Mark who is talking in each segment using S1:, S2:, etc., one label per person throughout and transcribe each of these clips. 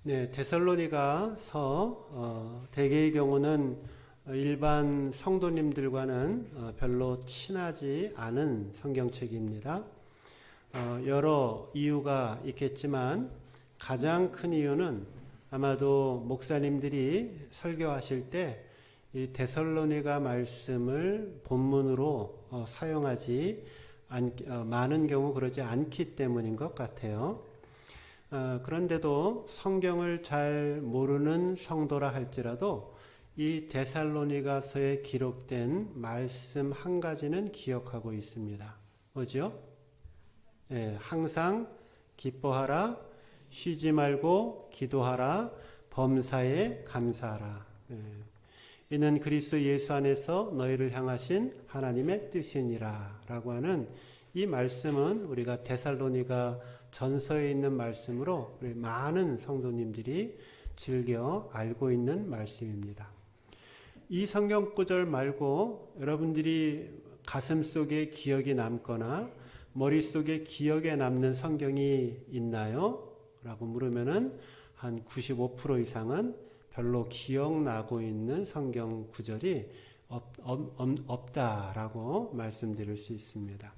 S1: 네, 데살로니가서 대개의 경우는 일반 성도님들과는 별로 친하지 않은 성경책입니다. 여러 이유가 있겠지만 가장 큰 이유는 아마도 목사님들이 설교하실 때 이 데살로니가 말씀을 본문으로 사용하지 많은 경우 그러지 않기 때문인 것 같아요. 그런데도 성경을 잘 모르는 성도라 할지라도 이 데살로니가서에 기록된 말씀 한 가지는 기억하고 있습니다. 뭐죠? 항상 기뻐하라, 쉬지 말고 기도하라, 범사에 감사하라. 이는 그리스도 예수 안에서 너희를 향하신 하나님의 뜻이니라 라고 하는 이 말씀은 우리가 데살로니가 전서에 있는 말씀으로 우리 많은 성도님들이 즐겨 알고 있는 말씀입니다. 이 성경 구절 말고 여러분들이 가슴속에 기억이 남거나 머릿속에 기억에 남는 성경이 있나요? 라고 물으면은 한 95% 이상은 별로 기억나고 있는 성경 구절이 없다라고 말씀드릴 수 있습니다.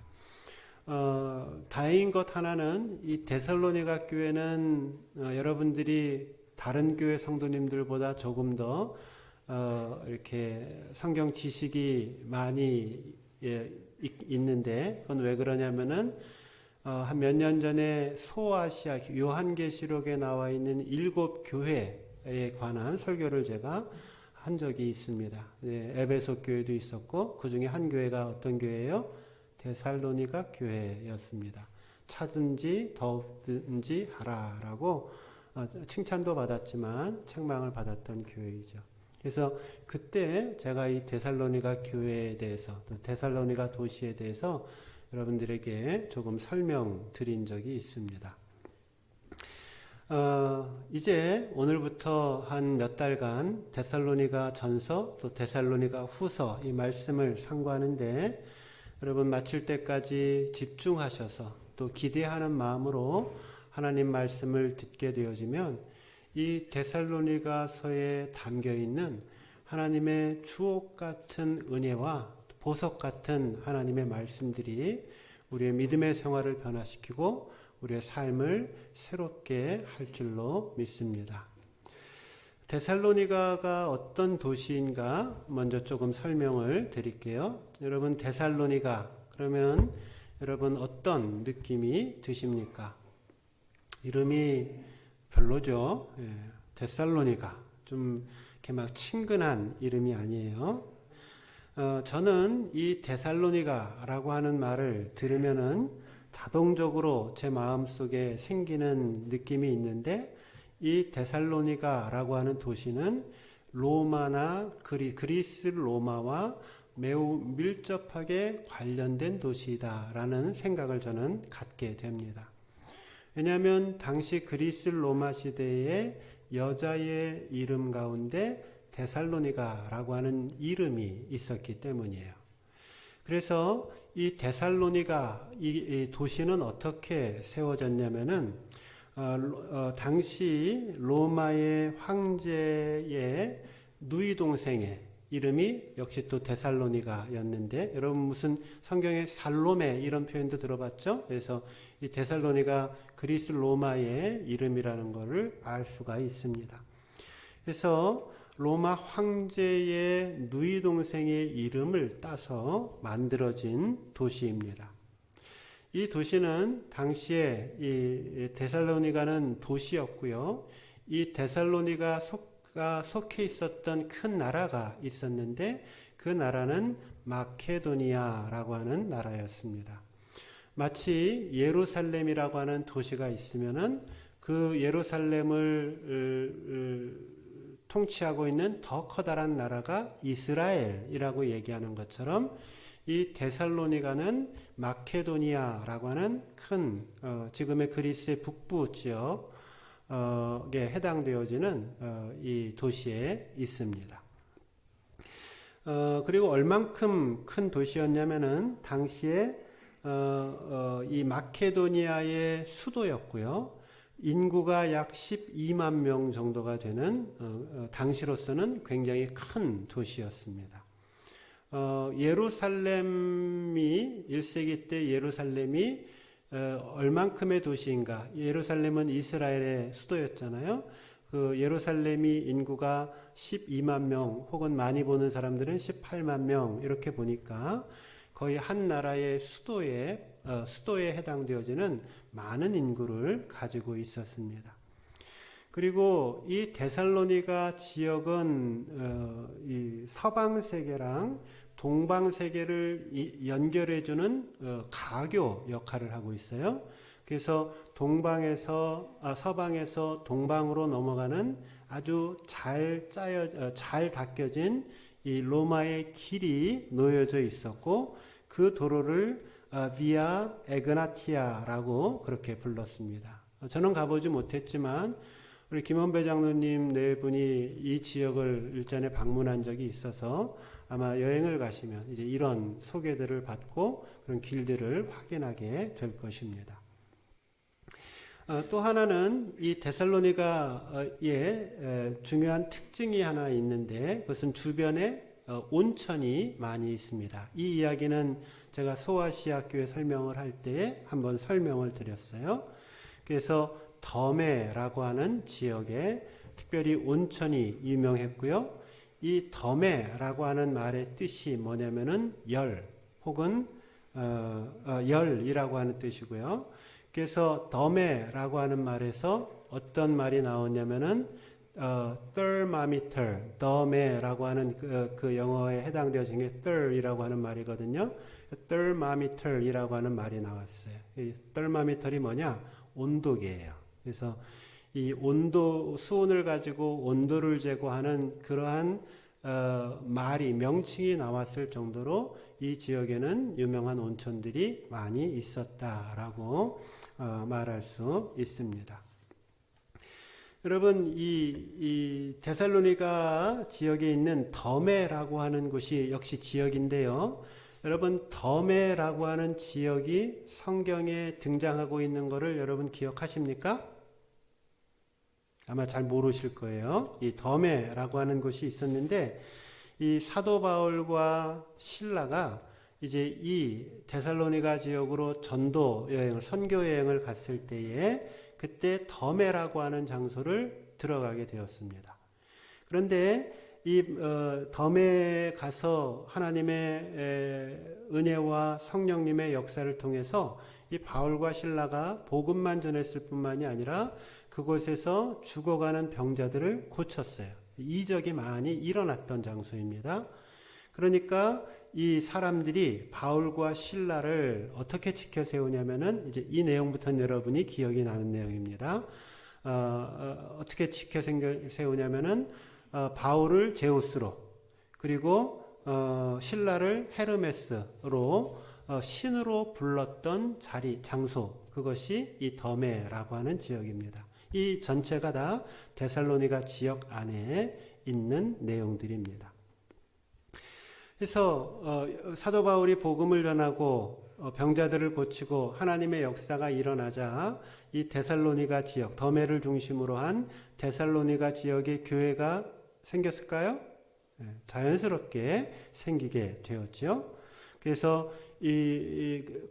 S1: 다행인 것 하나는 이 데살로니가 교회는 여러분들이 다른 교회 성도님들보다 조금 더 이렇게 성경 지식이 많이 있는데 그건 왜 그러냐면은 한 몇 년 전에 소아시아 요한계시록에 나와 있는 7교회에 관한 설교를 제가 한 적이 있습니다. 에베소 교회도 있었고 그 중에 한 교회가 어떤 교회예요? 데살로니가 교회였습니다. 차든지 더욱든지 하라라고 칭찬도 받았지만 책망을 받았던 교회이죠. 그래서 그때 제가 이 데살로니가 교회에 대해서 또 데살로니가 도시에 대해서 여러분들에게 조금 설명드린 적이 있습니다. 이제 오늘부터 한 몇 달간 데살로니가 전서 또 데살로니가 후서 이 말씀을 상고하는데 여러분 마칠 때까지 집중하셔서 또 기대하는 마음으로 하나님 말씀을 듣게 되어지면 이 데살로니가서에 담겨 있는 하나님의 주옥 같은 은혜와 보석 같은 하나님의 말씀들이 우리의 믿음의 생활을 변화시키고 우리의 삶을 새롭게 할 줄로 믿습니다. 데살로니가가 어떤 도시인가 먼저 조금 설명을 드릴게요. 여러분 데살로니가 그러면 여러분 어떤 느낌이 드십니까? 이름이 별로죠. 데살로니가 좀 이렇게 막 친근한 이름이 아니에요. 저는 이 데살로니가라고 하는 말을 들으면은 자동적으로 제 마음속에 생기는 느낌이 있는데 이 데살로니가라고 하는 도시는 로마나 그리스 로마와 매우 밀접하게 관련된 도시다라는 생각을 저는 갖게 됩니다. 왜냐하면 당시 그리스 로마 시대에 여자의 이름 가운데 데살로니가라고 하는 이름이 있었기 때문이에요. 그래서 이 데살로니가 이 도시는 어떻게 세워졌냐면은 당시 로마의 황제의 누이 동생의 이름이 역시 또 데살로니가였는데 여러분 무슨 성경에 살로메 이런 표현도 들어봤죠? 그래서 이 데살로니가 그리스 로마의 이름이라는 것을 알 수가 있습니다. 그래서 로마 황제의 누이 동생의 이름을 따서 만들어진 도시입니다. 이 도시는 당시에 이 데살로니가는 도시였고요. 이 데살로니가가 속해 있었던 큰 나라가 있었는데 그 나라는 마케도니아라고 하는 나라였습니다. 마치 예루살렘이라고 하는 도시가 있으면은 그 예루살렘을 통치하고 있는 더 커다란 나라가 이스라엘이라고 얘기하는 것처럼 이 데살로니가는 마케도니아라고 하는 큰 지금의 그리스의 북부 지역에 해당되어지는 이 도시에 있습니다. 그리고 얼만큼 큰 도시였냐면은 당시에 이 마케도니아의 수도였고요. 인구가 약 12만 명 정도가 되는 당시로서는 굉장히 큰 도시였습니다. 예루살렘이 1세기 때 예루살렘이 얼만큼의 도시인가? 예루살렘은 이스라엘의 수도였잖아요. 그 예루살렘이 인구가 12만 명 혹은 많이 보는 사람들은 18만 명 이렇게 보니까 거의 한 나라의 수도에 해당되어지는 많은 인구를 가지고 있었습니다. 그리고 이 데살로니가 지역은 이 서방 세계랑 동방 세계를 연결해주는 가교 역할을 하고 있어요. 그래서 서방에서 동방으로 넘어가는 아주 잘 닦여진 이 로마의 길이 놓여져 있었고 그 도로를 비아 에그나티아라고 그렇게 불렀습니다. 저는 가보지 못했지만 우리 김원배 장로님 네 분이 이 지역을 일전에 방문한 적이 있어서 아마 여행을 가시면 이제 이런 소개들을 받고 그런 길들을 확인하게 될 것입니다. 또 하나는 이 데살로니가의 중요한 특징이 하나 있는데 그것은 주변에 온천이 많이 있습니다. 이 이야기는 제가 소아시아교회 설명을 할 때 한번 설명을 드렸어요. 그래서 더메라고 하는 지역에 특별히 온천이 유명했고요. 이 더메라고 하는 말의 뜻이 뭐냐면은 열 혹은 열이라고 하는 뜻이고요. 그래서 더메라고 하는 말에서 어떤 말이 나오냐면은 thermometer, 더메라고 하는 그 영어에 해당되어진 게 ther이라고 하는 말이거든요. thermometer이라고 하는 말이 나왔어요. 이 thermometer이 뭐냐? 온도계예요. 그래서 이 수온을 가지고 온도를 재고하는 그러한 명칭이 나왔을 정도로 이 지역에는 유명한 온천들이 많이 있었다라고 말할 수 있습니다. 여러분, 이 데살로니가 지역에 있는 더메라고 하는 곳이 역시 지역인데요. 여러분, 더메라고 하는 지역이 성경에 등장하고 있는 것을 여러분 기억하십니까? 아마 잘 모르실 거예요. 이 더메라고 하는 곳이 있었는데 이 사도 바울과 실라가 이제 이 데살로니가 지역으로 전도 여행을 선교 여행을 갔을 때에 그때 더메라고 하는 장소를 들어가게 되었습니다. 그런데 이 더메에 가서 하나님의 은혜와 성령님의 역사를 통해서 이 바울과 실라가 복음만 전했을 뿐만이 아니라 그곳에서 죽어가는 병자들을 고쳤어요. 이적이 많이 일어났던 장소입니다. 그러니까 이 사람들이 바울과 실라를 어떻게 지켜 세우냐면은 이제 이 내용부터는 여러분이 기억이 나는 내용입니다. 어떻게 지켜 세우냐면은 바울을 제우스로 그리고 실라를 헤르메스로 신으로 불렀던 장소 그것이 이 더메라고 하는 지역입니다. 이 전체가 다 데살로니가 지역 안에 있는 내용들입니다. 그래서 사도 바울이 복음을 전하고 병자들을 고치고 하나님의 역사가 일어나자 이 데살로니가 지역, 더메를 중심으로 한 데살로니가 지역의 교회가 생겼을까요? 자연스럽게 생기게 되었죠. 그래서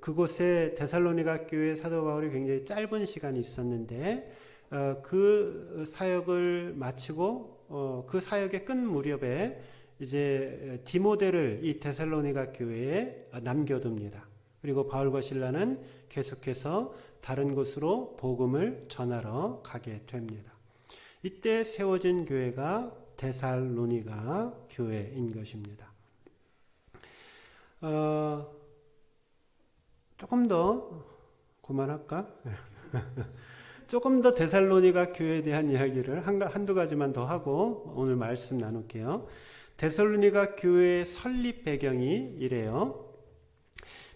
S1: 그곳에 데살로니가 교회 사도 바울이 굉장히 짧은 시간이 있었는데 그 사역을 마치고 그 사역의 끝 무렵에 이제 디모데를 이 데살로니가 교회에 남겨둡니다. 그리고 바울과 실라는 계속해서 다른 곳으로 복음을 전하러 가게 됩니다. 이때 세워진 교회가 데살로니가 교회인 것입니다. 조금 더 그만할까? 조금 더 데살로니가 교회에 대한 이야기를 한두 가지만 더 하고 오늘 말씀 나눌게요. 데살로니가 교회의 설립 배경이 이래요.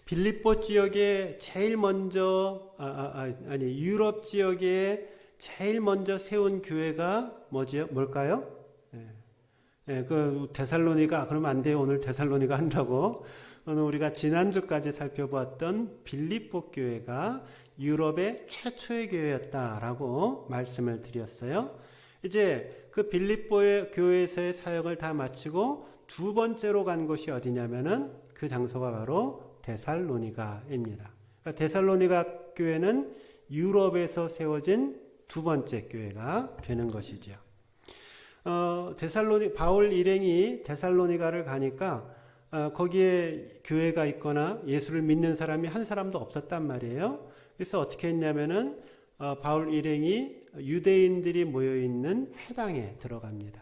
S1: 빌립보 지역에 제일 먼저 유럽 지역에 제일 먼저 세운 교회가 뭘까요? 그 데살로니가 그러면 안 돼요. 오늘 데살로니가 한다고. 오늘 우리가 지난주까지 살펴보았던 빌립보 교회가 유럽의 최초의 교회였다라고 말씀을 드렸어요. 이제 그 빌립보의 교회에서의 사역을 다 마치고 두 번째로 간 곳이 어디냐면은 그 장소가 바로 데살로니가입니다. 그러니까 데살로니가 교회는 유럽에서 세워진 두 번째 교회가 되는 것이죠. 바울 일행이 데살로니가를 가니까 거기에 교회가 있거나 예수를 믿는 사람이 한 사람도 없었단 말이에요. 그래서 어떻게 했냐면은 바울 일행이 유대인들이 모여 있는 회당에 들어갑니다.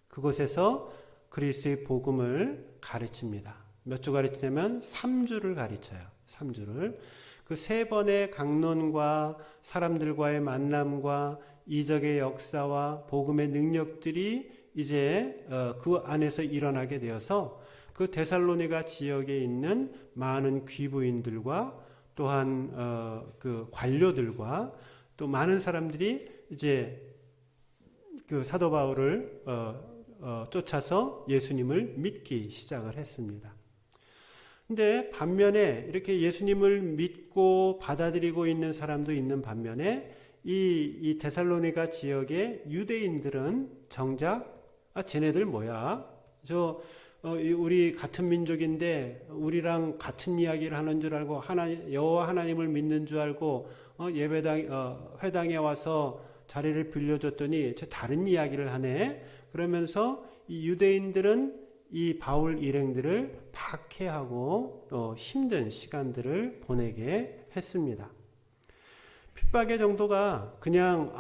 S1: 그곳에서 그리스도의 복음을 가르칩니다. 몇 주 가르치냐면 3주를 가르쳐요. 3주를. 그 세 번의 강론과 사람들과의 만남과 이적의 역사와 복음의 능력들이 이제 그 안에서 일어나게 되어서 그 데살로니가 지역에 있는 많은 귀부인들과 또한 그 관료들과 또 많은 사람들이 이제 그 사도 바울을 쫓아서 예수님을 믿기 시작을 했습니다. 근데 반면에 이렇게 예수님을 믿고 받아들이고 있는 사람도 있는 반면에 이 데살로니가 지역의 유대인들은 정작 쟤네들 뭐야? 우리 같은 민족인데 우리랑 같은 이야기를 하는 줄 알고 여호와 하나님을 믿는 줄 알고 회당에 와서 자리를 빌려줬더니 저 다른 이야기를 하네. 그러면서 이 유대인들은 이 바울 일행들을 박해하고 또 힘든 시간들을 보내게 했습니다. 핍박의 정도가 그냥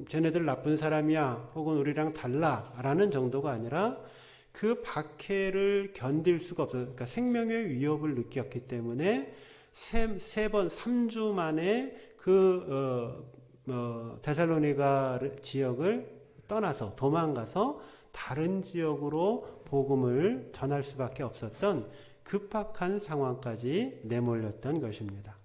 S1: 쟤네들 나쁜 사람이야 혹은 우리랑 달라라는 정도가 아니라 그 박해를 견딜 수가 없어요. 그러니까 생명의 위협을 느꼈기 때문에 3주 만에 데살로니가 지역을 떠나서 도망가서 다른 지역으로 복음을 전할 수밖에 없었던 급박한 상황까지 내몰렸던 것입니다.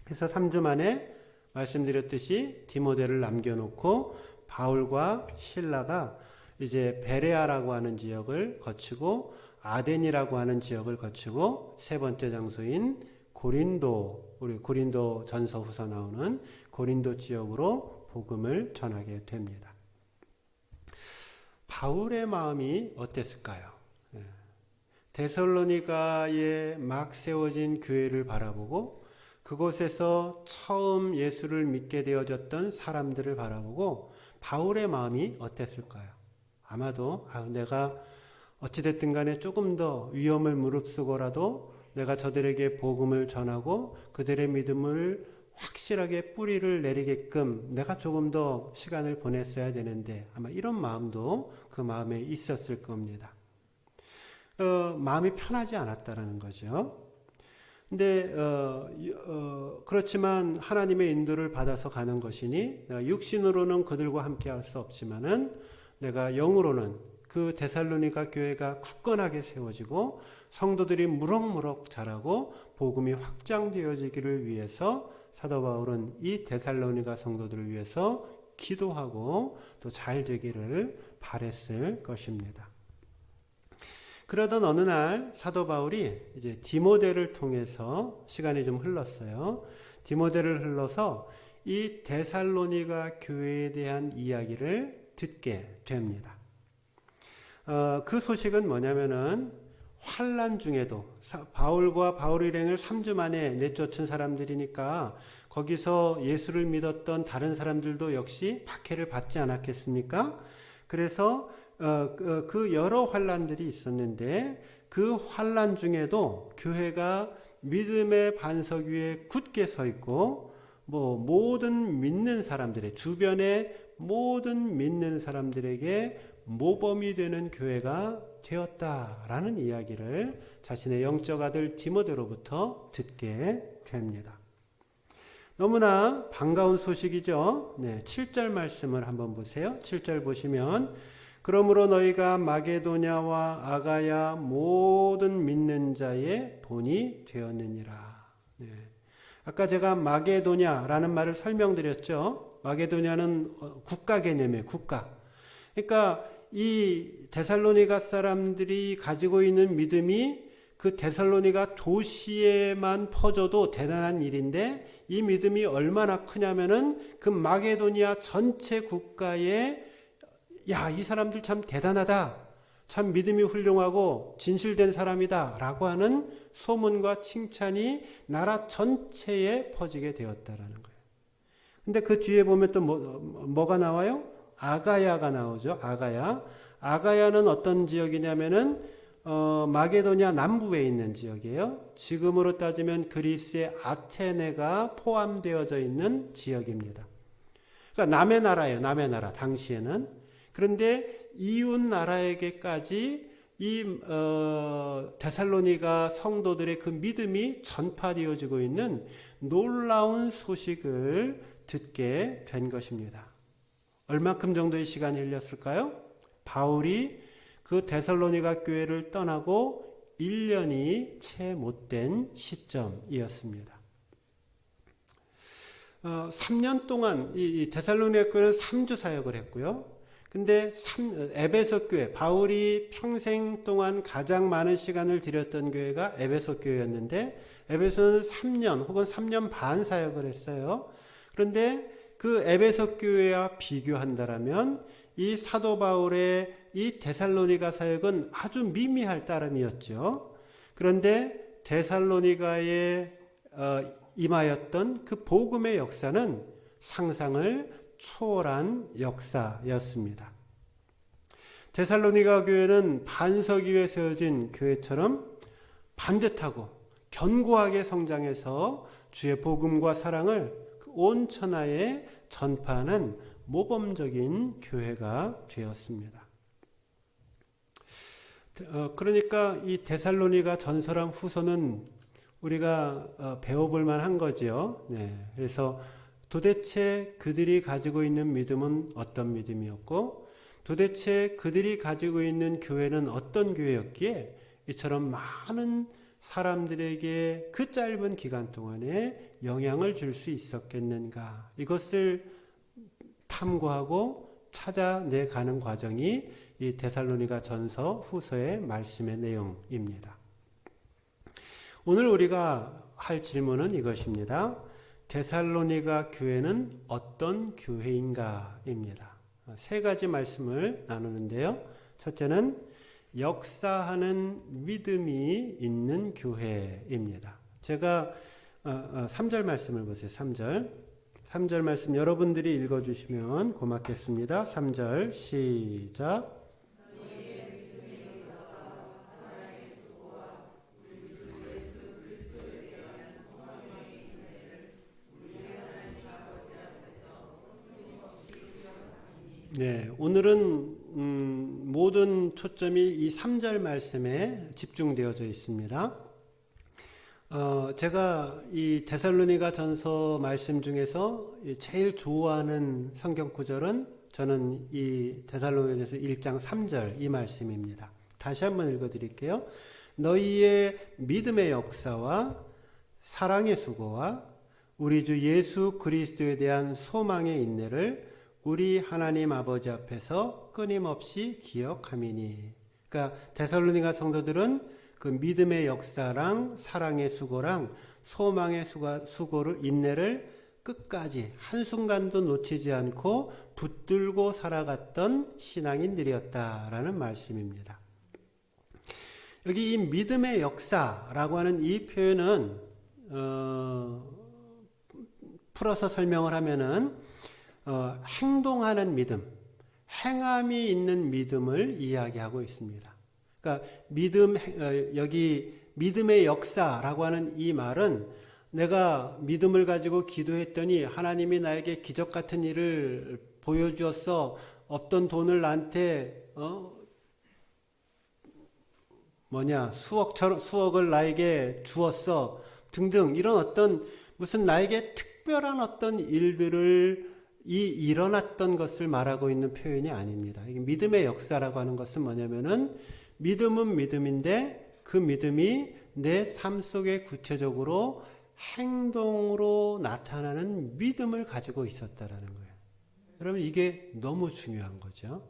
S1: 그래서 3주 만에 말씀드렸듯이 디모데를 남겨놓고 바울과 실라가 이제 베레아라고 하는 지역을 거치고 아덴이라고 하는 지역을 거치고 세 번째 장소인 우리 고린도 전서 후서 나오는 고린도 지역으로 복음을 전하게 됩니다. 바울의 마음이 어땠을까요? 데살로니가에 막 세워진 교회를 바라보고 그곳에서 처음 예수를 믿게 되어졌던 사람들을 바라보고 바울의 마음이 어땠을까요? 아마도 내가 어찌됐든 간에 조금 더 위험을 무릅쓰고라도 내가 저들에게 복음을 전하고 그들의 믿음을 확실하게 뿌리를 내리게끔 내가 조금 더 시간을 보냈어야 되는데 아마 이런 마음도 그 마음에 있었을 겁니다. 마음이 편하지 않았다라는 거죠. 근데 그렇지만 하나님의 인도를 받아서 가는 것이니 내가 육신으로는 그들과 함께 할 수 없지만은 내가 영으로는 그 데살로니가 교회가 굳건하게 세워지고 성도들이 무럭무럭 자라고 복음이 확장되어지기를 위해서 사도 바울은 이 데살로니가 성도들을 위해서 기도하고 또 잘 되기를 바랬을 것입니다. 그러던 어느 날 사도 바울이 이제 디모데를 통해서 시간이 좀 흘렀어요. 디모데를 흘러서 이 데살로니가 교회에 대한 이야기를 듣게 됩니다. 그 소식은 뭐냐면은 환난 중에도 바울과 바울 일행을 3주 만에 내쫓은 사람들이니까 거기서 예수를 믿었던 다른 사람들도 역시 박해를 받지 않았겠습니까? 그래서 그 여러 환난들이 있었는데 그 환난 중에도 교회가 믿음의 반석 위에 굳게 서 있고 모든 믿는 사람들의 주변의 모든 믿는 사람들에게 모범이 되는 교회가 되었다라는 이야기를 자신의 영적 아들 디모데로부터 듣게 됩니다. 너무나 반가운 소식이죠. 7절 말씀을 한번 보세요. 7절 보시면 그러므로 너희가 마게도냐와 아가야 모든 믿는 자의 본이 되었느니라. 아까 제가 마게도냐라는 말을 설명드렸죠. 마게도냐는 국가 개념이에요. 국가. 그러니까 이 데살로니가 사람들이 가지고 있는 믿음이 그 데살로니가 도시에만 퍼져도 대단한 일인데 이 믿음이 얼마나 크냐면은 그 마게도니아 전체 국가에 야, 이 사람들 참 대단하다. 참 믿음이 훌륭하고 진실된 사람이다. 라고 하는 소문과 칭찬이 나라 전체에 퍼지게 되었다라는 거예요. 근데 그 뒤에 보면 또 뭐가 나와요? 아가야가 나오죠. 아가야. 아가야는 어떤 지역이냐면은 마게도니아 남부에 있는 지역이에요. 지금으로 따지면 그리스의 아테네가 포함되어져 있는 지역입니다. 그러니까 남의 나라예요. 남의 나라 당시에는. 그런데 이웃 나라에게까지 이 데살로니가 성도들의 그 믿음이 전파되어지고 있는 놀라운 소식을 듣게 된 것입니다. 얼마큼 정도의 시간이 흘렸을까요? 바울이 그 데살로니가 교회를 떠나고 1년이 채 못된 시점이었습니다. 3년 동안 이 데살로니가 교회는 3주 사역을 했고요. 근데 에베소 교회, 바울이 평생 동안 가장 많은 시간을 들였던 교회가 에베소 교회였는데 에베소는 3년 혹은 3년 반 사역을 했어요. 그런데 그 에베소 교회와 비교한다라면 이 사도 바울의 이 데살로니가 사역은 아주 미미할 따름이었죠. 그런데 데살로니가에 임하였던 그 복음의 역사는 상상을 초월한 역사였습니다. 데살로니가 교회는 반석 위에 세워진 교회처럼 반듯하고 견고하게 성장해서 주의 복음과 사랑을 온 천하에 전파하는 모범적인 교회가 되었습니다. 그러니까 이 데살로니가 전서랑 후서는 우리가 배워볼 만한 거죠. 네. 그래서 도대체 그들이 가지고 있는 믿음은 어떤 믿음이었고 도대체 그들이 가지고 있는 교회는 어떤 교회였기에 이처럼 많은 사람들에게 그 짧은 기간 동안에 영향을 줄 수 있었겠는가. 이것을 탐구하고 찾아내가는 과정이 이 데살로니가 전서 후서의 말씀의 내용입니다. 오늘 우리가 할 질문은 이것입니다. 데살로니가 교회는 어떤 교회인가입니다. 세 가지 말씀을 나누는데요. 첫째는 역사하는 믿음이 있는 교회입니다. 제가 3절 말씀을 보세요. 3절 말씀 여러분들이 읽어주시면 고맙겠습니다. 3절 시작. 네, 오늘은 모든 초점이 이 3절 말씀에 집중되어져 있습니다. 제가 이 데살로니가 전서 말씀 중에서 제일 좋아하는 성경 구절은 저는 이 데살로니가전서 1장 3절 이 말씀입니다. 다시 한번 읽어드릴게요. 너희의 믿음의 역사와 사랑의 수고와 우리 주 예수 그리스도에 대한 소망의 인내를 우리 하나님 아버지 앞에서 끊임없이 기억함이니. 그러니까 데살로니가 성도들은 그 믿음의 역사랑 사랑의 수고랑 소망의 수고를 인내를 끝까지 한순간도 놓치지 않고 붙들고 살아갔던 신앙인들이었다라는 말씀입니다. 여기 이 믿음의 역사라고 하는 이 표현은 풀어서 설명을 하면은 행동하는 믿음, 행함이 있는 믿음을 이야기하고 있습니다. 그러니까 여기 믿음의 역사라고 하는 이 말은 내가 믿음을 가지고 기도했더니 하나님이 나에게 기적 같은 일을 보여주었어. 없던 돈을 나한테 수억을 나에게 주었어. 등등 이런 어떤 무슨 나에게 특별한 어떤 일들을 일어났던 것을 말하고 있는 표현이 아닙니다. 이게 믿음의 역사라고 하는 것은 뭐냐면은 믿음은 믿음인데 그 믿음이 내 삶 속에 구체적으로 행동으로 나타나는 믿음을 가지고 있었다라는 거예요. 여러분 이게 너무 중요한 거죠.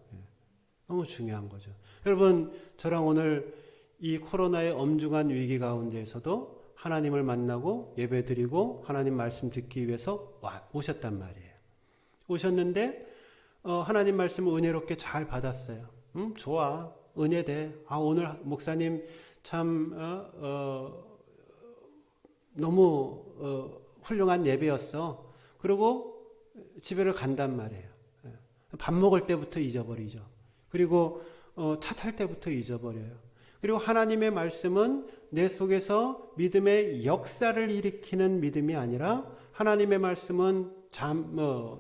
S1: 너무 중요한 거죠. 여러분 저랑 오늘 이 코로나의 엄중한 위기 가운데에서도 하나님을 만나고 예배드리고 하나님 말씀 듣기 위해서 오셨단 말이에요. 오셨는데 하나님 말씀을 은혜롭게 잘 받았어요. 좋아, 은혜돼. 오늘 목사님 참 너무 훌륭한 예배였어. 그리고 집에를 간단 말이에요. 밥 먹을 때부터 잊어버리죠. 그리고 차 탈 때부터 잊어버려요. 그리고 하나님의 말씀은 내 속에서 믿음의 역사를 일으키는 믿음이 아니라 하나님의 말씀은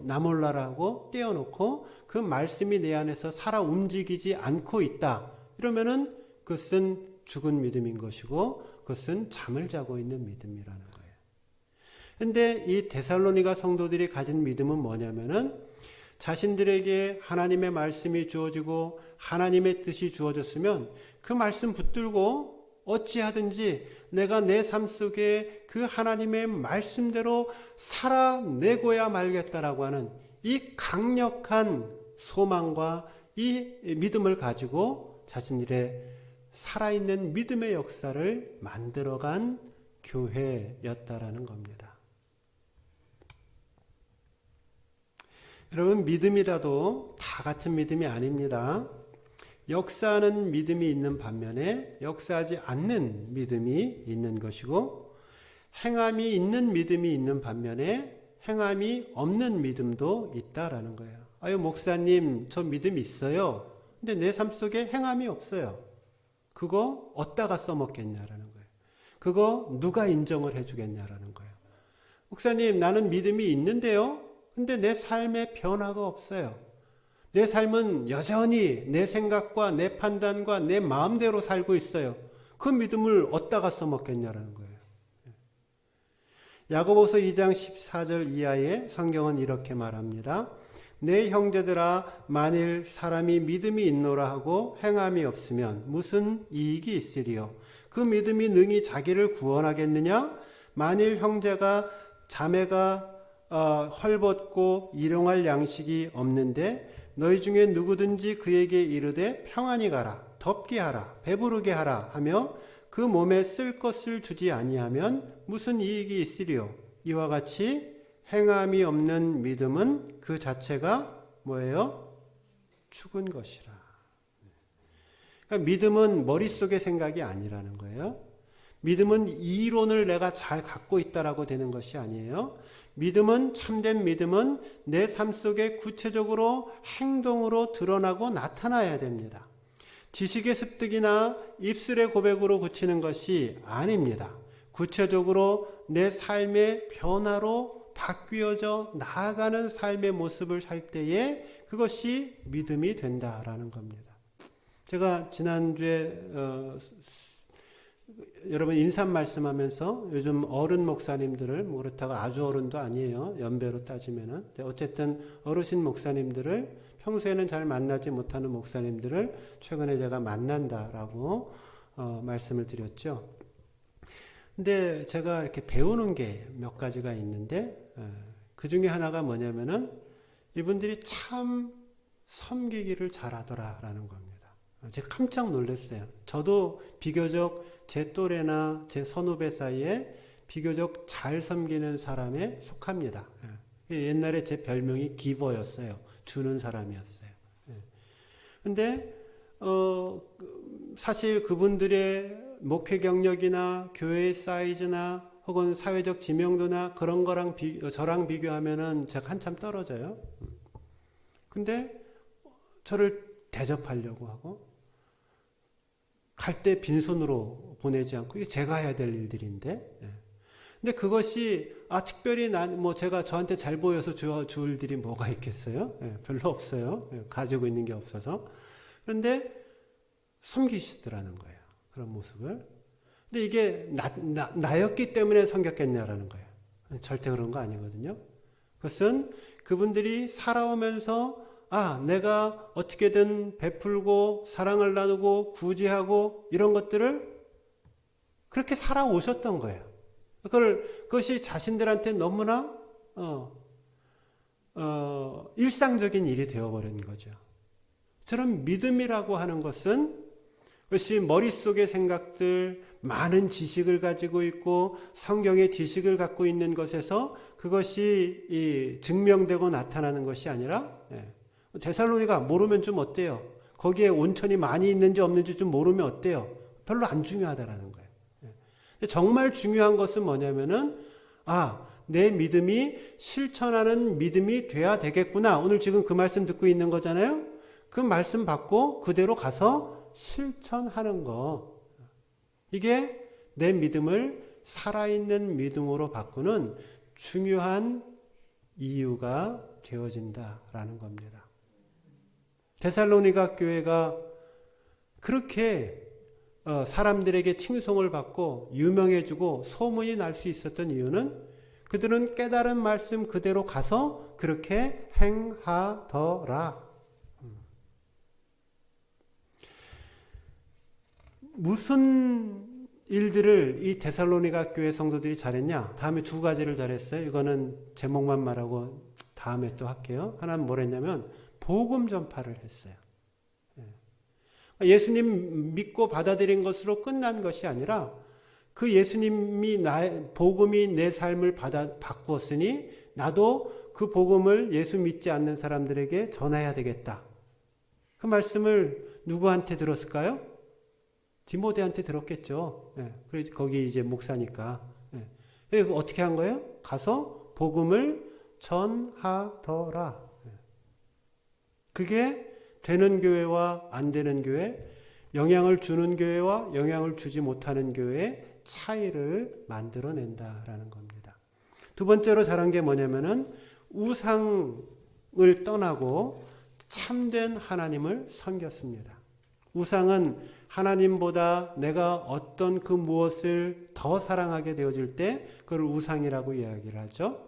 S1: 나 몰라라고 떼어놓고 그 말씀이 내 안에서 살아 움직이지 않고 있다. 이러면은 그것은 죽은 믿음인 것이고 그것은 잠을 자고 있는 믿음이라는 거예요. 그런데 이 데살로니가 성도들이 가진 믿음은 뭐냐면은 자신들에게 하나님의 말씀이 주어지고 하나님의 뜻이 주어졌으면 그 말씀 붙들고 어찌하든지 내가 내 삶 속에 그 하나님의 말씀대로 살아내고야 말겠다라고 하는 이 강력한 소망과 이 믿음을 가지고 자신들의 살아있는 믿음의 역사를 만들어간 교회였다라는 겁니다. 여러분, 믿음이라도 다 같은 믿음이 아닙니다. 역사하는 믿음이 있는 반면에 역사하지 않는 믿음이 있는 것이고, 행함이 있는 믿음이 있는 반면에 행함이 없는 믿음도 있다라는 거예요. 아유, 목사님, 저 믿음 있어요. 근데 내 삶 속에 행함이 없어요. 그거 어디다가 써먹겠냐라는 거예요. 그거 누가 인정을 해주겠냐라는 거예요. 목사님, 나는 믿음이 있는데요. 근데 내 삶에 변화가 없어요. 내 삶은 여전히 내 생각과 내 판단과 내 마음대로 살고 있어요. 그 믿음을 어디다가 써먹겠냐라는 거예요. 야고보서 2장 14절 이하의 성경은 이렇게 말합니다. 내 형제들아, 만일 사람이 믿음이 있노라 하고 행함이 없으면 무슨 이익이 있으리요? 그 믿음이 능히 자기를 구원하겠느냐? 만일 형제가 자매가 헐벗고 일용할 양식이 없는데 너희 중에 누구든지 그에게 이르되 평안히 가라, 덥게 하라, 배부르게 하라 하며 그 몸에 쓸 것을 주지 아니하면 무슨 이익이 있으리요? 이와 같이 행함이 없는 믿음은 그 자체가 뭐예요? 죽은 것이라. 그러니까 믿음은 머릿속의 생각이 아니라는 거예요. 믿음은 이론을 내가 잘 갖고 있다라고 되는 것이 아니에요. 믿음은, 참된 믿음은 내 삶 속에 구체적으로 행동으로 드러나고 나타나야 됩니다. 지식의 습득이나 입술의 고백으로 굳히는 것이 아닙니다. 구체적으로 내 삶의 변화로 바뀌어져 나아가는 삶의 모습을 살 때에 그것이 믿음이 된다라는 겁니다. 제가 지난주에 여러분 인삼 말씀하면서 요즘 어른 목사님들을, 뭐 그렇다고 아주 어른도 아니에요. 연배로 따지면은. 어쨌든 어르신 목사님들을, 평소에는 잘 만나지 못하는 목사님들을 최근에 제가 만난다라고 말씀을 드렸죠. 근데 제가 이렇게 배우는 게 몇 가지가 있는데 그 중에 하나가 뭐냐면은 이분들이 참 섬기기를 잘하더라라는 겁니다. 제가 깜짝 놀랐어요. 저도 비교적 제 또래나 제 선후배 사이에 비교적 잘 섬기는 사람에 속합니다. 옛날에 제 별명이 기버였어요. 주는 사람이었어요. 근데 사실 그분들의 목회 경력이나 교회의 사이즈나 혹은 사회적 지명도나 그런 거랑 저랑 비교하면은 제가 한참 떨어져요. 근데 저를 대접하려고 하고 갈 때 빈손으로 보내지 않고 이게 제가 해야 될 일들인데. 근데 그것이 특별히 제가 저한테 잘 보여서 줄 일이 뭐가 있겠어요? 별로 없어요. 가지고 있는 게 없어서. 그런데 섬기시더라는 거예요. 그런 모습을. 근데 이게 나였기 때문에 섬겼겠냐라는 거예요. 절대 그런 거 아니거든요. 그것은 그분들이 살아오면서 내가 어떻게든 베풀고 사랑을 나누고 구제하고 이런 것들을 그렇게 살아오셨던 거예요. 그것이 자신들한테 너무나 일상적인 일이 되어버린 거죠. 저런 믿음이라고 하는 것은 그것이 머릿속의 생각들, 많은 지식을 가지고 있고 성경의 지식을 갖고 있는 것에서 그것이 증명되고 나타나는 것이 아니라, 데살로니가 모르면 좀 어때요? 거기에 온천이 많이 있는지 없는지 좀 모르면 어때요? 별로 안 중요하다라는 거예요. 정말 중요한 것은 뭐냐면은, 내 믿음이 실천하는 믿음이 돼야 되겠구나. 오늘 지금 그 말씀 듣고 있는 거잖아요. 그 말씀 받고 그대로 가서 실천하는 거. 이게 내 믿음을 살아있는 믿음으로 바꾸는 중요한 이유가 되어진다라는 겁니다. 데살로니가 교회가 그렇게 사람들에게 칭송을 받고 유명해지고 소문이 날 수 있었던 이유는 그들은 깨달은 말씀 그대로 가서 그렇게 행하더라. 무슨 일들을 이 데살로니가 교회 성도들이 잘했냐? 다음에 두 가지를 잘했어요. 이거는 제목만 말하고 다음에 또 할게요. 하나는 뭘 했냐면 복음 전파를 했어요. 예수님 믿고 받아들인 것으로 끝난 것이 아니라 그 예수님이 복음이 내 삶을 바꾸었으니 나도 그 복음을 예수 믿지 않는 사람들에게 전해야 되겠다. 그 말씀을 누구한테 들었을까요? 디모데한테 들었겠죠. 그래서 거기 이제 목사니까. 어떻게 한 거예요? 가서 복음을 전하더라. 그게 되는 교회와 안 되는 교회, 영향을 주는 교회와 영향을 주지 못하는 교회의 차이를 만들어낸다라는 겁니다. 두 번째로 잘한 게 뭐냐면은 우상을 떠나고 참된 하나님을 섬겼습니다. 우상은 하나님보다 내가 어떤 그 무엇을 더 사랑하게 되어질 때 그걸 우상이라고 이야기를 하죠.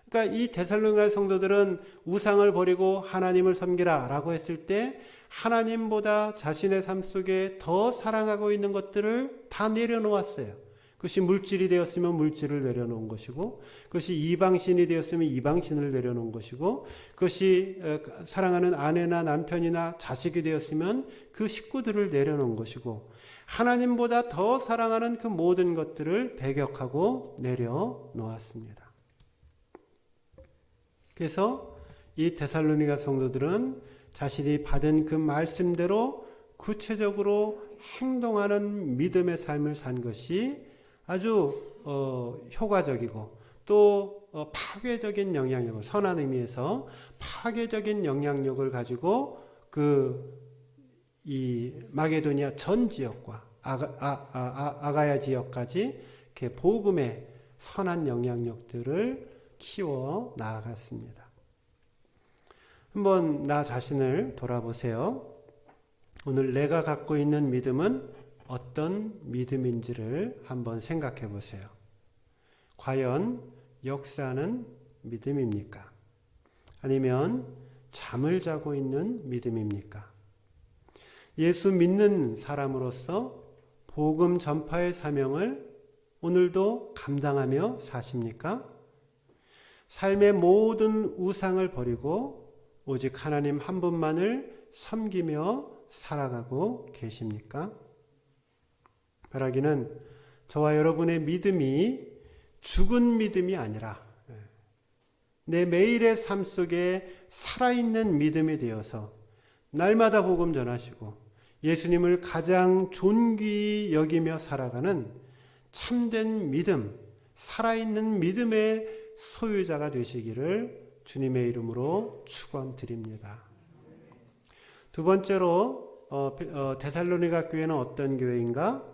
S1: 그러니까 이 데살로니가 성도들은 우상을 버리고 하나님을 섬기라 라고 했을 때 하나님보다 자신의 삶 속에 더 사랑하고 있는 것들을 다 내려놓았어요. 그것이 물질이 되었으면 물질을 내려놓은 것이고, 그것이 이방신이 되었으면 이방신을 내려놓은 것이고, 그것이 사랑하는 아내나 남편이나 자식이 되었으면 그 식구들을 내려놓은 것이고, 하나님보다 더 사랑하는 그 모든 것들을 배격하고 내려놓았습니다. 그래서 이 데살로니가 성도들은 자신이 받은 그 말씀대로 구체적으로 행동하는 믿음의 삶을 산 것이 아주 효과적이고 또 파괴적인 영향력을, 선한 의미에서 파괴적인 영향력을 가지고 이 마게도니아 전 지역과 아가야 지역까지 이렇게 복음의 선한 영향력들을 키워 나아갔습니다. 한번 나 자신을 돌아보세요. 오늘 내가 갖고 있는 믿음은 어떤 믿음인지를 한번 생각해 보세요. 과연 역사하는 믿음입니까? 아니면 잠을 자고 있는 믿음입니까? 예수 믿는 사람으로서 복음 전파의 사명을 오늘도 감당하며 사십니까? 삶의 모든 우상을 버리고 오직 하나님 한 분만을 섬기며 살아가고 계십니까? 바라기는 저와 여러분의 믿음이 죽은 믿음이 아니라 내 매일의 삶 속에 살아있는 믿음이 되어서 날마다 복음 전하시고 예수님을 가장 존귀히 여기며 살아가는 참된 믿음, 살아있는 믿음의 소유자가 되시기를 주님의 이름으로 축원드립니다. 두 번째로 데살로니가 교회는 어떤 교회인가?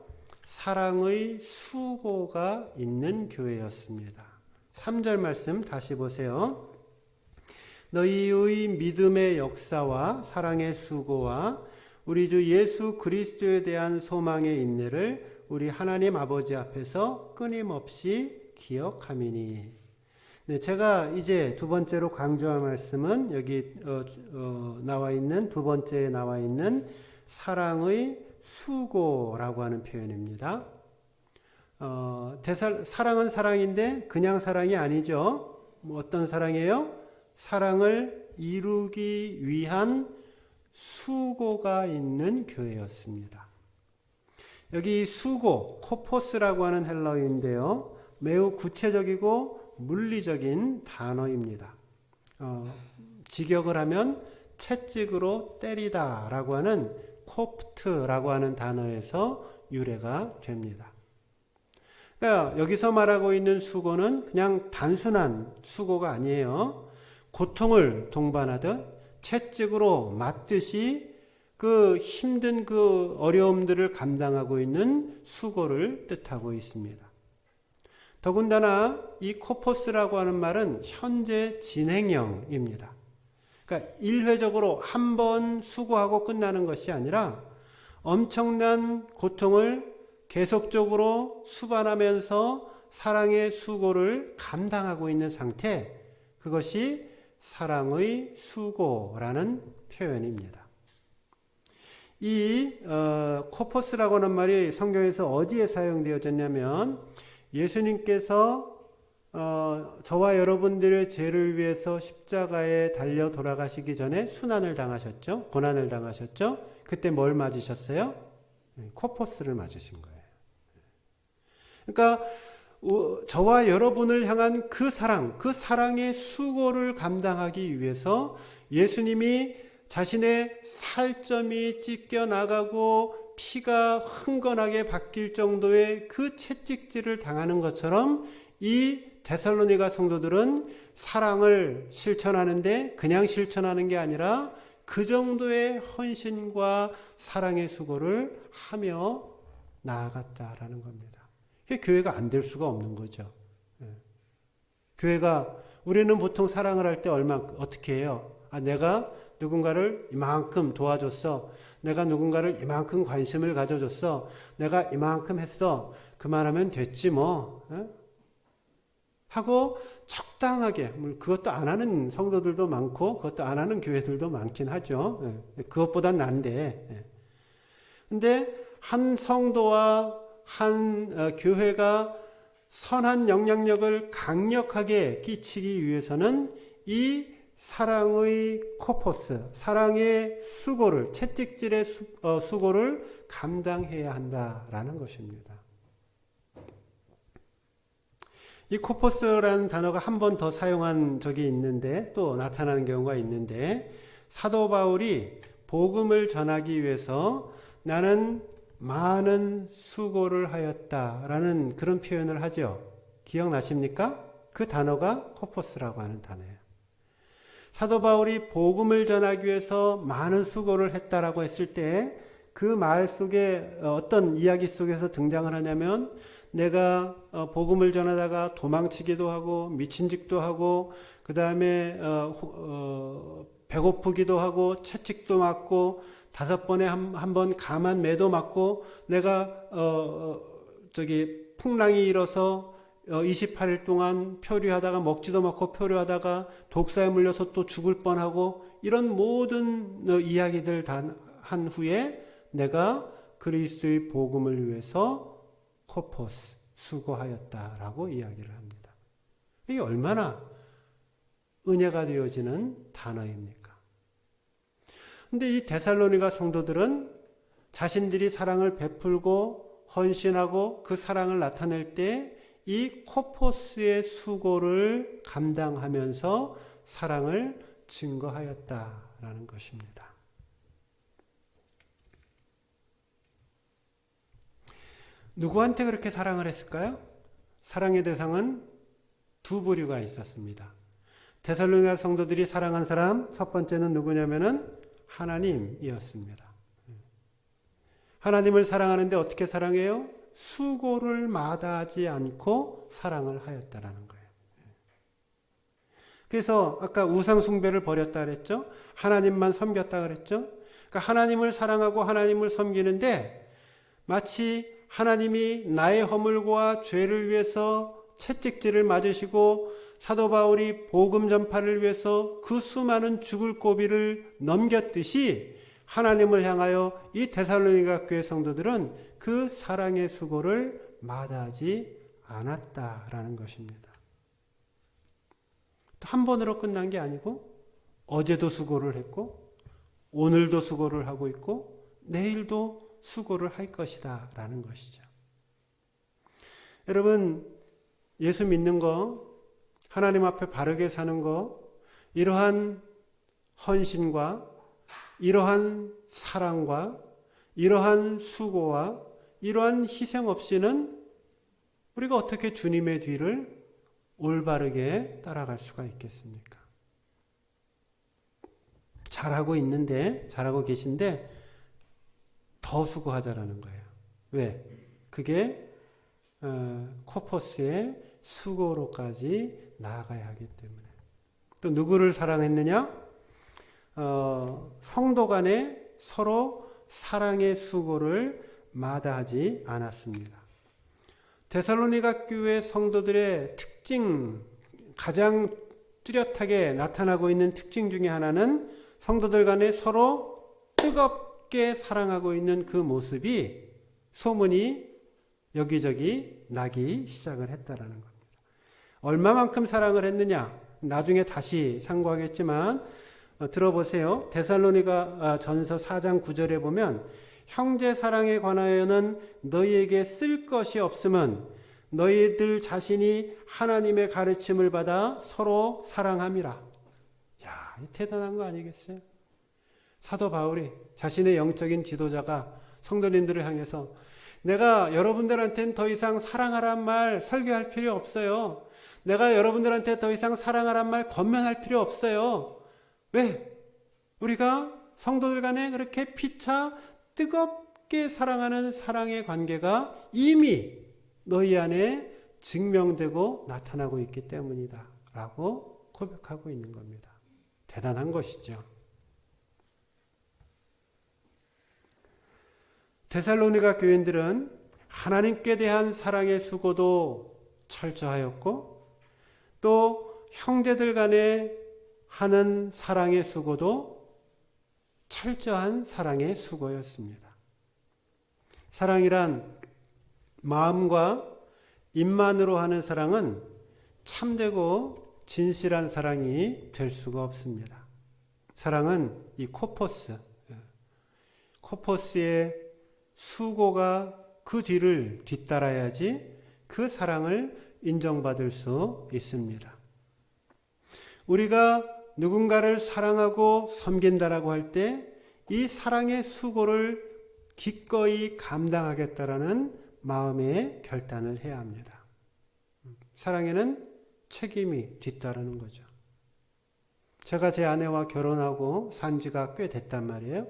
S1: 사랑의 수고가 있는 교회였습니다. 3절 말씀 다시 보세요. 너희의 믿음의 역사와 사랑의 수고와 우리 주 예수 그리스도에 대한 소망의 인내를 우리 하나님 아버지 앞에서 끊임없이 기억함이니. 네, 제가 이제 두 번째로 강조할 말씀은 여기 나와 있는 두 번째에 나와 있는 사랑의 수고라고 하는 표현입니다. 사랑은 사랑인데 그냥 사랑이 아니죠. 어떤 사랑이에요? 사랑을 이루기 위한 수고가 있는 교회였습니다. 여기 수고, 코포스라고 하는 헬라어인데요. 매우 구체적이고 물리적인 단어입니다. 직역을 하면 채찍으로 때리다 라고 하는 코프트라고 하는 단어에서 유래가 됩니다. 그러니까 여기서 말하고 있는 수고는 그냥 단순한 수고가 아니에요. 고통을 동반하듯 채찍으로 맞듯이 그 힘든 그 어려움들을 감당하고 있는 수고를 뜻하고 있습니다. 더군다나 이 코포스라고 하는 말은 현재 진행형입니다. 그러니까 일회적으로 한 번 수고하고 끝나는 것이 아니라 엄청난 고통을 계속적으로 수반하면서 사랑의 수고를 감당하고 있는 상태, 그것이 사랑의 수고라는 표현입니다. 이 코포스라고 하는 말이 성경에서 어디에 사용되어졌냐면 예수님께서 저와 여러분들의 죄를 위해서 십자가에 달려 돌아가시기 전에 순환을 당하셨죠. 고난을 당하셨죠. 그때 뭘 맞으셨어요? 코포스를 맞으신 거예요. 그러니까 저와 여러분을 향한 그 사랑, 그 사랑의 수고를 감당하기 위해서 예수님이 자신의 살점이 찢겨나가고 피가 흥건하게 바뀔 정도의 그 채찍질을 당하는 것처럼 이 데살로니가 성도들은 사랑을 실천하는데 그냥 실천하는 게 아니라 그 정도의 헌신과 사랑의 수고를 하며 나아갔다라는 겁니다. 그게 교회가 안 될 수가 없는 거죠. 교회가, 우리는 보통 사랑을 할 때 어떻게 해요? 내가 누군가를 이만큼 도와줬어. 내가 누군가를 이만큼 관심을 가져줬어. 내가 이만큼 했어. 그만하면 됐지 뭐. 하고 적당하게, 그것도 안 하는 성도들도 많고 그것도 안 하는 교회들도 많긴 하죠. 그것보단 난데. 근데 한 성도와 한 교회가 선한 영향력을 강력하게 끼치기 위해서는 이 사랑의 코포스, 사랑의 수고를, 채찍질의 수고를 감당해야 한다라는 것입니다. 이 코포스라는 단어가 한 번 더 사용한 적이 있는데, 또 나타나는 경우가 있는데, 사도 바울이 복음을 전하기 위해서 나는 많은 수고를 하였다라는 그런 표현을 하죠. 기억나십니까? 그 단어가 코포스라고 하는 단어예요. 사도 바울이 복음을 전하기 위해서 많은 수고를 했다라고 했을 때 그 말 속에 어떤 이야기 속에서 등장을 하냐면 내가 복음을 전하다가 도망치기도 하고 미친 짓도 하고 그 다음에 배고프기도 하고 채찍도 맞고 5번에 한 번 감한 매도 맞고 내가 풍랑이 일어서 28일 동안 표류하다가 먹지도 않고 표류하다가 독사에 물려서 또 죽을 뻔하고 이런 모든 이야기들 다 한 후에 내가 그리스도의 복음을 위해서 코포스 수고하였다라고 이야기를 합니다. 이게 얼마나 은혜가 되어지는 단어입니까? 근데 이 데살로니가 성도들은 자신들이 사랑을 베풀고 헌신하고 그 사랑을 나타낼 때 이 코포스의 수고를 감당하면서 사랑을 증거하였다라는 것입니다. 누구한테 그렇게 사랑을 했을까요? 사랑의 대상은 두 부류가 있었습니다. 데살로니가 성도들이 사랑한 사람 첫 번째는 누구냐면은 하나님이었습니다. 하나님을 사랑하는데 어떻게 사랑해요? 수고를 마다하지 않고 사랑을 하였다라는 거예요. 그래서 아까 우상 숭배를 버렸다 그랬죠? 하나님만 섬겼다 그랬죠? 그러니까 하나님을 사랑하고 하나님을 섬기는데 마치 하나님이 나의 허물과 죄를 위해서 채찍질을 맞으시고 사도 바울이 복음 전파를 위해서 그 수많은 죽을 고비를 넘겼듯이 하나님을 향하여 이 데살로니가 교회 성도들은 그 사랑의 수고를 마다하지 않았다라는 것입니다. 또 한 번으로 끝난 게 아니고 어제도 수고를 했고 오늘도 수고를 하고 있고 내일도 수고를 할 것이다 라는 것이죠. 여러분, 예수 믿는 거, 하나님 앞에 바르게 사는 거, 이러한 헌신과 이러한 사랑과 이러한 수고와 이러한 희생 없이는 우리가 어떻게 주님의 뒤를 올바르게 따라갈 수가 있겠습니까? 잘하고 계신데 더 수고하자라는 거예요. 왜? 그게 코포스의 수고로까지 나아가야 하기 때문에. 또 누구를 사랑했느냐? 성도 간에 서로 사랑의 수고를 마다하지 않았습니다. 데살로니가 교회 성도들의 특징, 가장 뚜렷하게 나타나고 있는 특징 중에 하나는 성도들 간에 서로 뜨겁게 사랑하고 있는 그 모습이 소문이 여기저기 나기 시작을 했다라는 겁니다. 얼마만큼 사랑을 했느냐? 나중에 다시 상고하겠지만 들어보세요. 데살로니가 전서 4장 9절에 보면 형제 사랑에 관하여는 너희에게 쓸 것이 없음은 너희들 자신이 하나님의 가르침을 받아 서로 사랑함이라. 야, 대단한 거 아니겠어요? 사도 바울이 자신의 영적인 지도자가 성도님들을 향해서 내가 여러분들한테는 더 이상 사랑하란 말 설교할 필요 없어요. 내가 여러분들한테 더 이상 사랑하란 말 권면할 필요 없어요. 왜? 우리가 성도들 간에 그렇게 피차 뜨겁게 사랑하는 사랑의 관계가 이미 너희 안에 증명되고 나타나고 있기 때문이다 라고 고백하고 있는 겁니다. 대단한 것이죠. 데살로니가 교인들은 하나님께 대한 사랑의 수고도 철저하였고 또 형제들 간에 하는 사랑의 수고도 철저한 사랑의 수고였습니다. 사랑이란 마음과 입만으로 하는 사랑은 참되고 진실한 사랑이 될 수가 없습니다. 사랑은 이 코포스의 수고가 그 뒤를 뒤따라야지 그 사랑을 인정받을 수 있습니다. 우리가 누군가를 사랑하고 섬긴다라고 할 때 이 사랑의 수고를 기꺼이 감당하겠다라는 마음의 결단을 해야 합니다. 사랑에는 책임이 뒤따르는 거죠. 제가 제 아내와 결혼하고 산 지가 꽤 됐단 말이에요.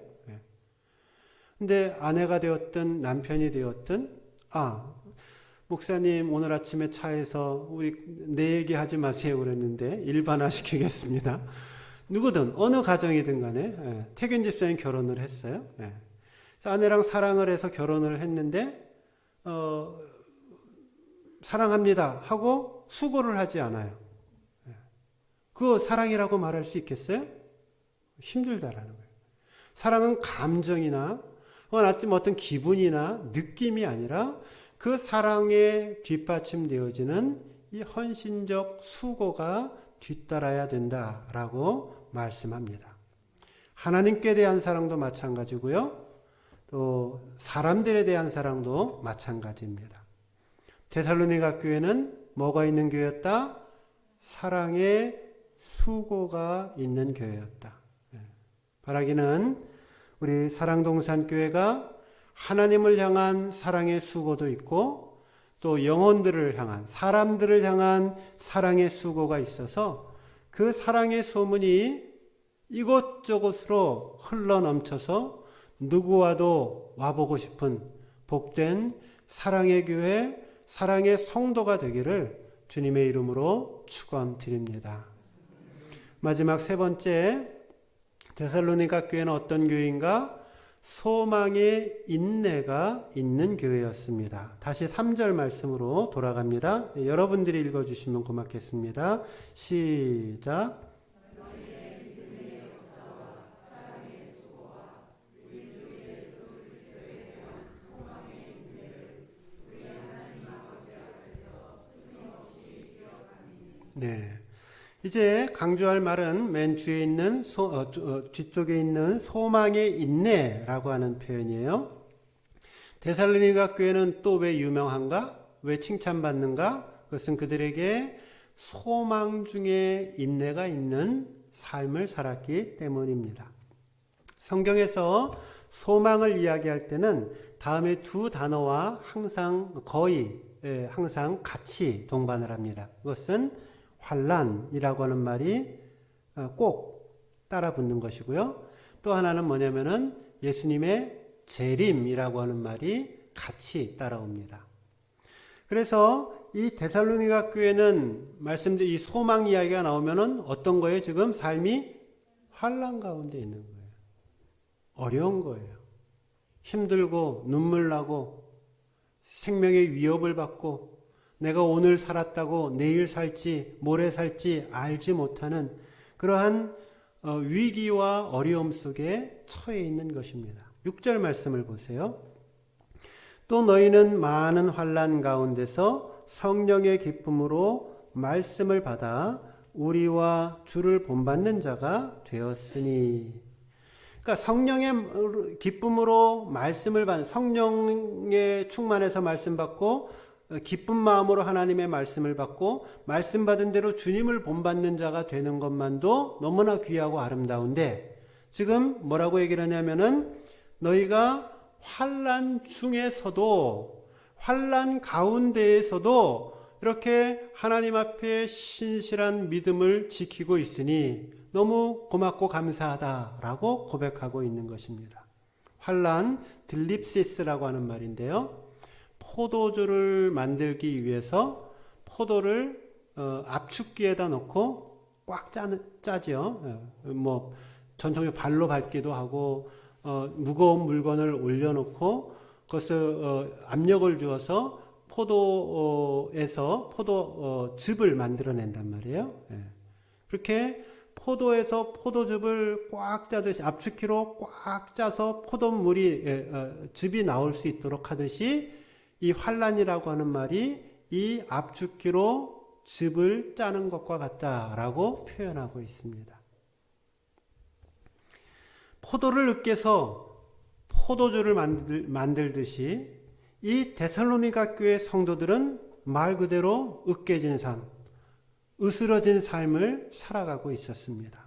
S1: 근데 아내가 되었든 남편이 되었든 목사님 오늘 아침에 차에서 우리 내 얘기하지 마세요 그랬는데 일반화시키겠습니다. 누구든 어느 가정이든 간에 태균 집사님 결혼을 했어요. 그래서 아내랑 사랑을 해서 결혼을 했는데 사랑합니다 하고 수고를 하지 않아요. 그거 사랑이라고 말할 수 있겠어요? 힘들다라는 거예요. 사랑은 감정이나 어떤 기분이나 느낌이 아니라 그 사랑에 뒷받침되어지는 이 헌신적 수고가 뒤따라야 된다라고 말씀합니다. 하나님께 대한 사랑도 마찬가지고요. 또 사람들에 대한 사랑도 마찬가지입니다. 데살로니가 교회는 뭐가 있는 교회였다? 사랑의 수고가 있는 교회였다. 바라기는 우리 사랑동산교회가 하나님을 향한 사랑의 수고도 있고 또 영혼들을 향한 사람들을 향한 사랑의 수고가 있어서 그 사랑의 소문이 이곳저곳으로 흘러넘쳐서 누구와도 와보고 싶은 복된 사랑의 교회, 사랑의 성도가 되기를 주님의 이름으로 축원드립니다. 마지막 세 번째, 데살로니가 교회는 어떤 교회인가? 소망의 인내가 있는 교회였습니다. 다시 3절 말씀으로 돌아갑니다. 여러분들이 읽어주시면 고맙겠습니다. 시작. 네, 이제 강조할 말은 맨 뒤에 있는 뒤쪽에 있는 소망의 인내라고 하는 표현이에요. 데살로니가 교회는 또 왜 유명한가? 왜 칭찬받는가? 그것은 그들에게 소망 중에 인내가 있는 삶을 살았기 때문입니다. 성경에서 소망을 이야기할 때는 다음에 두 단어와 거의 항상 같이 동반을 합니다. 그것은 환난이라고 하는 말이 꼭 따라 붙는 것이고요. 또 하나는 뭐냐면은 예수님의 재림이라고 하는 말이 같이 따라옵니다. 그래서 이 데살로니가 교회는 말씀드린 이 소망 이야기가 나오면은 어떤 거예요? 지금 삶이 환난 가운데 있는 거예요. 어려운 거예요. 힘들고 눈물 나고 생명의 위협을 받고 내가 오늘 살았다고 내일 살지 모레 살지 알지 못하는 그러한 위기와 어려움 속에 처해 있는 것입니다. 6절 말씀을 보세요. 또 너희는 많은 환난 가운데서 성령의 기쁨으로 말씀을 받아 우리와 주를 본받는 자가 되었으니. 그러니까 성령의 기쁨으로 말씀을 받는, 성령의 충만해서 말씀 받고 기쁜 마음으로 하나님의 말씀을 받고 말씀 받은 대로 주님을 본받는 자가 되는 것만도 너무나 귀하고 아름다운데, 지금 뭐라고 얘기를 하냐면은 너희가 환난 중에서도, 환난 가운데에서도 이렇게 하나님 앞에 신실한 믿음을 지키고 있으니 너무 고맙고 감사하다라고 고백하고 있는 것입니다. 환난, 들립시스라고 하는 말인데요. 포도주를 만들기 위해서 포도를 압축기에다 넣고 꽉 짜죠. 뭐 전통적으로 발로 밟기도 하고 무거운 물건을 올려놓고 그것을 압력을 주어서 포도에서 포도즙을 만들어낸단 말이에요. 그렇게 포도에서 포도즙을 꽉 짜듯이 압축기로 꽉 짜서 즙이 나올 수 있도록 하듯이 이 환난이라고 하는 말이 이 압축기로 즙을 짜는 것과 같다라고 표현하고 있습니다. 포도를 으깨서 포도주를 만들듯이 이 데살로니가 교회 성도들은 말 그대로 으깨진 삶, 으스러진 삶을 살아가고 있었습니다.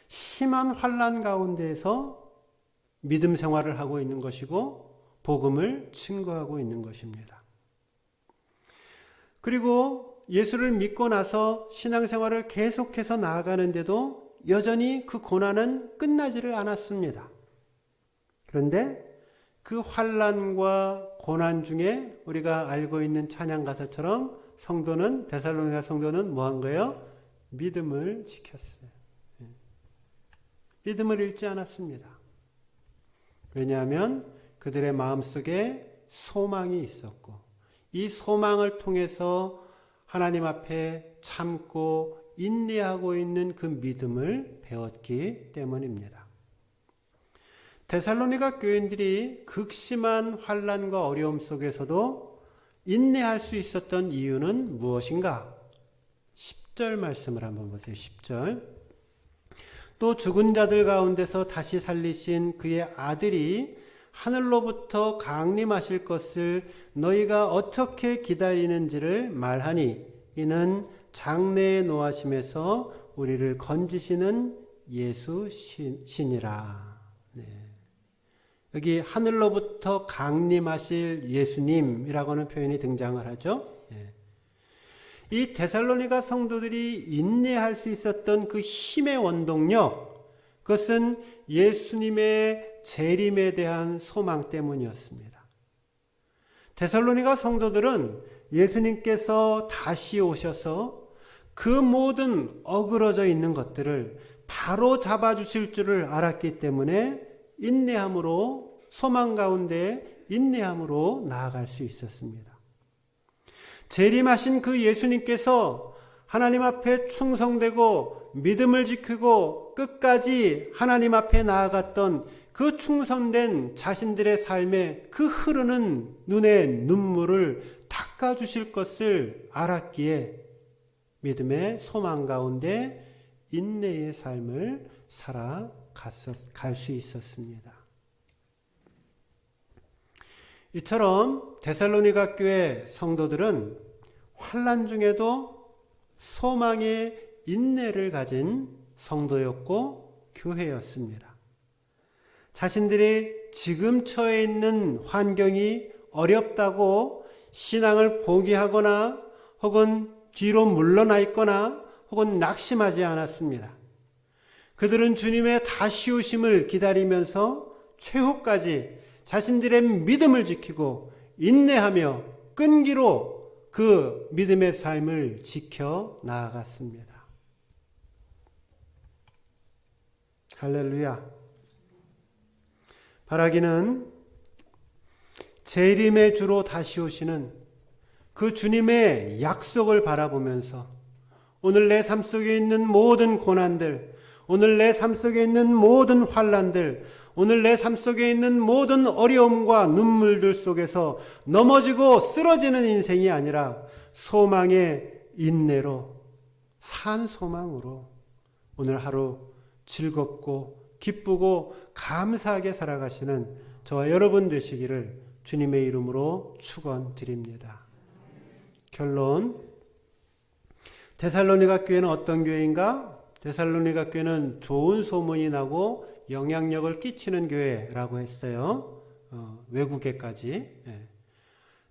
S1: 심한 환난 가운데에서 믿음 생활을 하고 있는 것이고 복음을 증거하고 있는 것입니다. 그리고 예수를 믿고 나서 신앙생활을 계속해서 나아가는데도 여전히 그 고난은 끝나지를 않았습니다. 그런데 그 환난과 고난 중에 우리가 알고 있는 찬양 가사처럼 데살로니가 성도는 뭐 한 거예요? 믿음을 지켰어요. 믿음을 잃지 않았습니다. 왜냐하면 그들의 마음속에 소망이 있었고 이 소망을 통해서 하나님 앞에 참고 인내하고 있는 그 믿음을 배웠기 때문입니다. 데살로니가 교인들이 극심한 환난과 어려움 속에서도 인내할 수 있었던 이유는 무엇인가? 10절 말씀을 한번 보세요. 10절. 또 죽은 자들 가운데서 다시 살리신 그의 아들이 하늘로부터 강림하실 것을 너희가 어떻게 기다리는지를 말하니 이는 장래의 노하심에서 우리를 건지시는 예수 신이라. 네. 여기 하늘로부터 강림하실 예수님이라고 하는 표현이 등장을 하죠. 네. 이 데살로니가 성도들이 인내할 수 있었던 그 힘의 원동력, 그것은 예수님의 재림에 대한 소망 때문이었습니다. 데살로니가 성도들은 예수님께서 다시 오셔서 그 모든 어그러져 있는 것들을 바로 잡아주실 줄을 알았기 때문에 인내함으로, 소망 가운데 인내함으로 나아갈 수 있었습니다. 재림하신 그 예수님께서 하나님 앞에 충성되고 믿음을 지키고 끝까지 하나님 앞에 나아갔던 그 충성된 자신들의 삶에 그 흐르는 눈의 눈물을 닦아주실 것을 알았기에 믿음의 소망 가운데 인내의 삶을 살아갈 수 있었습니다. 이처럼 데살로니가 교회 성도들은 환난 중에도 소망의 인내를 가진 성도였고 교회였습니다. 자신들이 지금 처해 있는 환경이 어렵다고 신앙을 포기하거나 혹은 뒤로 물러나 있거나 혹은 낙심하지 않았습니다. 그들은 주님의 다시 오심을 기다리면서 최후까지 자신들의 믿음을 지키고 인내하며 끈기로 그 믿음의 삶을 지켜 나아갔습니다. 할렐루야. 바라기는 재림의 주로 다시 오시는 그 주님의 약속을 바라보면서 오늘 내 삶 속에 있는 모든 고난들, 오늘 내 삶 속에 있는 모든 환난들, 오늘 내 삶 속에 있는 모든 어려움과 눈물들 속에서 넘어지고 쓰러지는 인생이 아니라 소망의 인내로 산 소망으로 오늘 하루 즐겁고 기쁘고 감사하게 살아가시는 저와 여러분 되시기를 주님의 이름으로 축원드립니다. 결론, 데살로니가 교회는 어떤 교회인가? 데살로니가 교회는 좋은 소문이 나고 영향력을 끼치는 교회라고 했어요. 외국에까지.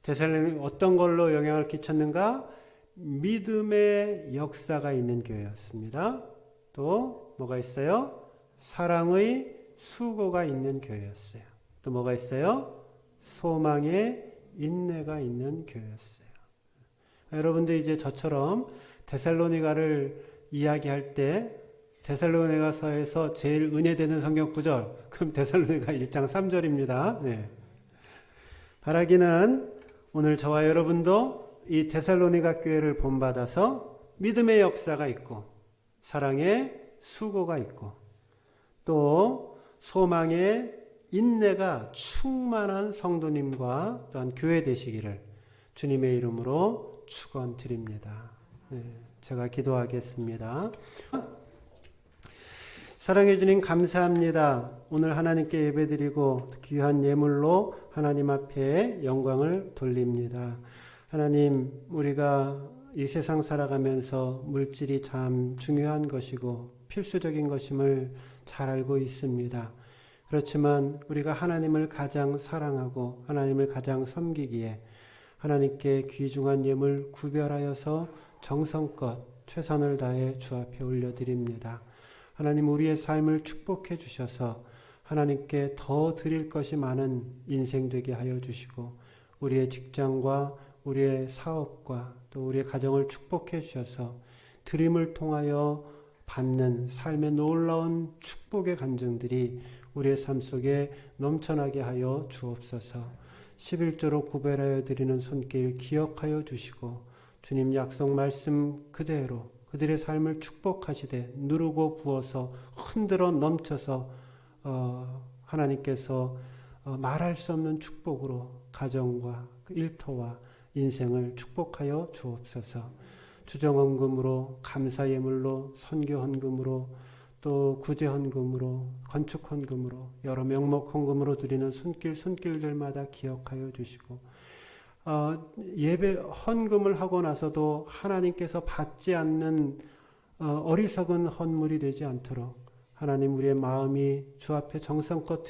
S1: 데살로니가 어떤 걸로 영향을 끼쳤는가? 믿음의 역사가 있는 교회였습니다. 또 뭐가 있어요? 사랑의 수고가 있는 교회였어요. 또 뭐가 있어요? 소망의 인내가 있는 교회였어요. 여러분들 이제 저처럼 데살로니가를 이야기할 때 데살로니가서에서 제일 은혜되는 성경 구절, 그럼 데살로니가 1장 3절입니다. 네. 바라기는 오늘 저와 여러분도 이 데살로니가 교회를 본받아서 믿음의 역사가 있고 사랑의 수고가 있고 또 소망의 인내가 충만한 성도님과 또한 교회 되시기를 주님의 이름으로 축원드립니다. 네, 제가 기도하겠습니다. 사랑해 주님 감사합니다. 오늘 하나님께 예배드리고 귀한 예물로 하나님 앞에 영광을 돌립니다. 하나님, 우리가 이 세상 살아가면서 물질이 참 중요한 것이고 필수적인 것임을 잘 알고 있습니다. 그렇지만 우리가 하나님을 가장 사랑하고 하나님을 가장 섬기기에 하나님께 귀중한 예물 구별하여서 정성껏 최선을 다해 주 앞에 올려드립니다. 하나님, 우리의 삶을 축복해 주셔서 하나님께 더 드릴 것이 많은 인생 되게 하여 주시고 우리의 직장과 우리의 사업과 또 우리의 가정을 축복해 주셔서 드림을 통하여 받는 삶의 놀라운 축복의 간증들이 우리의 삶 속에 넘쳐나게 하여 주옵소서. 11조로 구별하여 드리는 손길 기억하여 주시고 주님 약속 말씀 그대로 그들의 삶을 축복하시되 누르고 부어서 흔들어 넘쳐서 하나님께서 말할 수 없는 축복으로 가정과 일터와 인생을 축복하여 주옵소서. 주정헌금으로 감사예물로 선교헌금으로 또 구제헌금으로 건축헌금으로 여러 명목헌금으로 드리는 손길들마다 기억하여 주시고 예배 헌금을 하고 나서도 하나님께서 받지 않는 어리석은 헌물이 되지 않도록 하나님 우리의 마음이 주 앞에 정성껏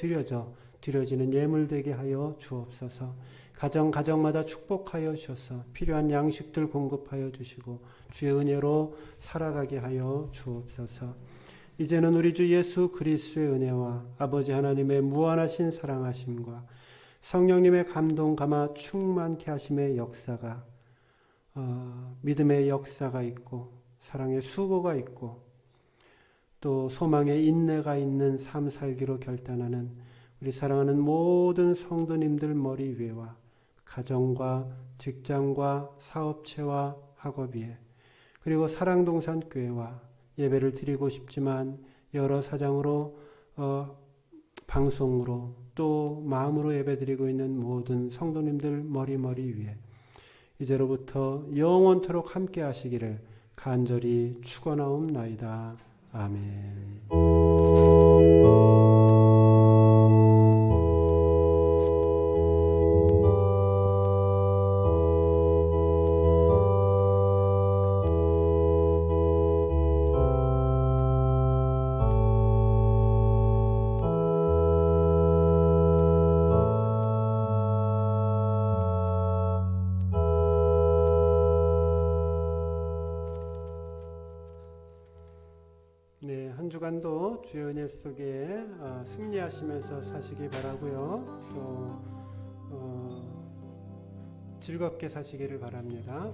S1: 드려지는 예물 되게 하여 주옵소서. 가정마다 축복하여 주셔서 필요한 양식들 공급하여 주시고 주의 은혜로 살아가게 하여 주옵소서. 이제는 우리 주 예수 그리스도의 은혜와 아버지 하나님의 무한하신 사랑하심과 성령님의 감동 감화 충만케 하심의 역사가 믿음의 역사가 있고 사랑의 수고가 있고 또 소망의 인내가 있는 삶 살기로 결단하는 우리 사랑하는 모든 성도님들 머리 위에와 가정과 직장과 사업체와 학업위에 그리고 사랑동산교회와 예배를 드리고 싶지만 여러 사정으로 방송으로 또 마음으로 예배드리고 있는 모든 성도님들 머리 위에 이제로부터 영원토록 함께 하시기를 간절히 축원하옵나이다. 아멘. 네, 한 주간도 주의 은혜 속에 승리하시면서 사시기 바라고요. 또 즐겁게 사시기를 바랍니다.